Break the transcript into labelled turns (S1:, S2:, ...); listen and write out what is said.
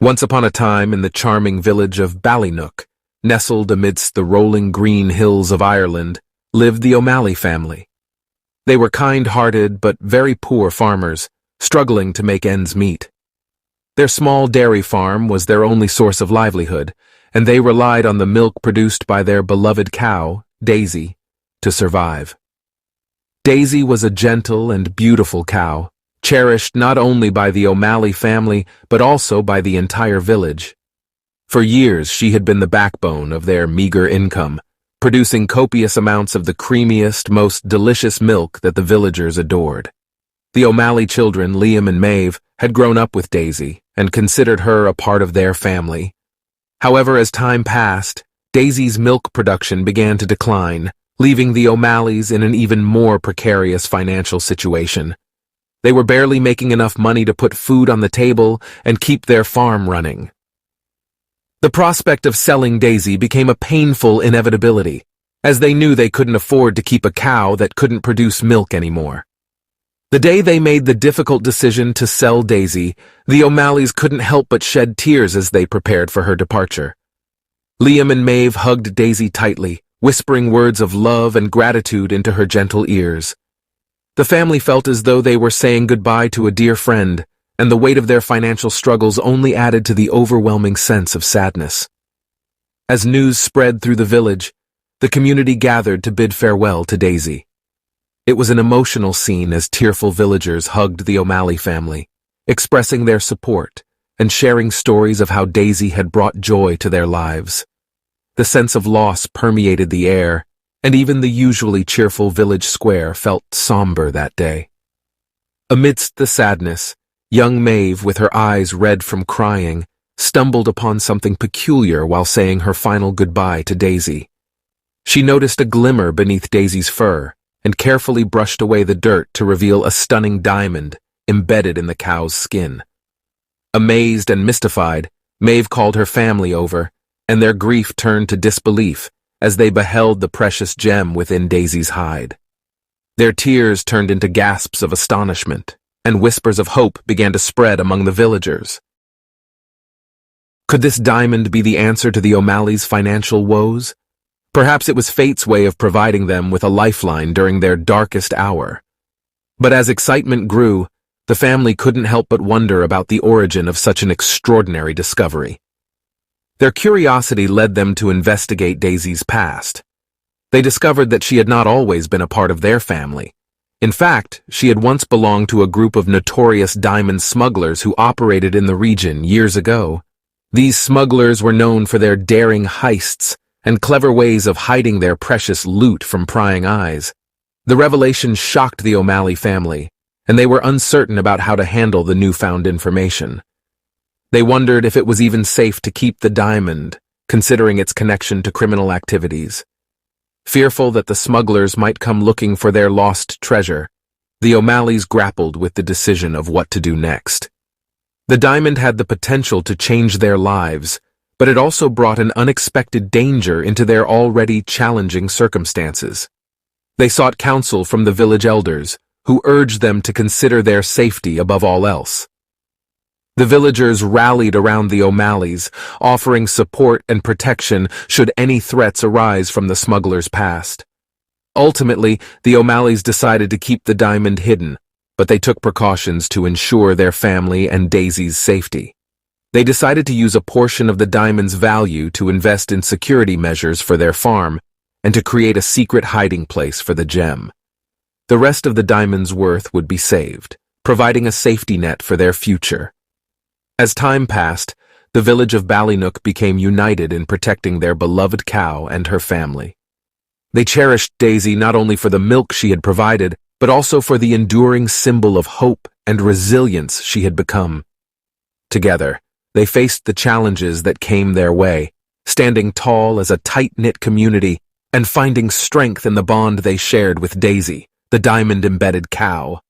S1: Once upon a time in the charming village of Ballynook, nestled amidst the rolling green hills of Ireland, lived the O'Malley family. They were kind-hearted but very poor farmers, struggling to make ends meet. Their small dairy farm was their only source of livelihood, and they relied on the milk produced by their beloved cow, Daisy, to survive. Daisy was a gentle and beautiful cow, cherished not only by the O'Malley family but also by the entire village. For years she had been the backbone of their meager income, producing copious amounts of the creamiest, most delicious milk that the villagers adored. The O'Malley children, Liam and Maeve, had grown up with Daisy and considered her a part of their family. However, as time passed, Daisy's milk production began to decline, leaving the O'Malleys in an even more precarious financial situation. They were barely making enough money to put food on the table and keep their farm running. The prospect of selling Daisy became a painful inevitability, as they knew they couldn't afford to keep a cow that couldn't produce milk anymore. The day they made the difficult decision to sell Daisy, the O'Malleys couldn't help but shed tears as they prepared for her departure. Liam and Maeve hugged Daisy tightly, whispering words of love and gratitude into her gentle ears. The family felt as though they were saying goodbye to a dear friend, and the weight of their financial struggles only added to the overwhelming sense of sadness. As news spread through the village, the community gathered to bid farewell to Daisy. It was an emotional scene as tearful villagers hugged the O'Malley family, expressing their support and sharing stories of how Daisy had brought joy to their lives. The sense of loss permeated the air, and even the usually cheerful village square felt somber that day. Amidst the sadness, young Maeve, with her eyes red from crying, stumbled upon something peculiar while saying her final goodbye to Daisy. She noticed a glimmer beneath Daisy's fur and carefully brushed away the dirt to reveal a stunning diamond embedded in the cow's skin. Amazed and mystified, Maeve called her family over, and their grief turned to disbelief as they beheld the precious gem within Daisy's hide. Their tears turned into gasps of astonishment, and whispers of hope began to spread among the villagers. Could this diamond be the answer to the O'Malleys' financial woes? Perhaps it was fate's way of providing them with a lifeline during their darkest hour. But as excitement grew, the family couldn't help but wonder about the origin of such an extraordinary discovery. Their curiosity led them to investigate Daisy's past. They discovered that she had not always been a part of their family. In fact, she had once belonged to a group of notorious diamond smugglers who operated in the region years ago. These smugglers were known for their daring heists and clever ways of hiding their precious loot from prying eyes. The revelation shocked the O'Malley family, and they were uncertain about how to handle the newfound information. They wondered if it was even safe to keep the diamond, considering its connection to criminal activities. Fearful that the smugglers might come looking for their lost treasure, the O'Malleys grappled with the decision of what to do next. The diamond had the potential to change their lives, but it also brought an unexpected danger into their already challenging circumstances. They sought counsel from the village elders, who urged them to consider their safety above all else. The villagers rallied around the O'Malleys, offering support and protection should any threats arise from the smugglers' past. Ultimately, the O'Malleys decided to keep the diamond hidden, but they took precautions to ensure their family and Daisy's safety. They decided to use a portion of the diamond's value to invest in security measures for their farm and to create a secret hiding place for the gem. The rest of the diamond's worth would be saved, providing a safety net for their future. As time passed, the village of Ballynook became united in protecting their beloved cow and her family. They cherished Daisy not only for the milk she had provided, but also for the enduring symbol of hope and resilience she had become. Together, they faced the challenges that came their way, standing tall as a tight-knit community and finding strength in the bond they shared with Daisy, the diamond-embedded cow.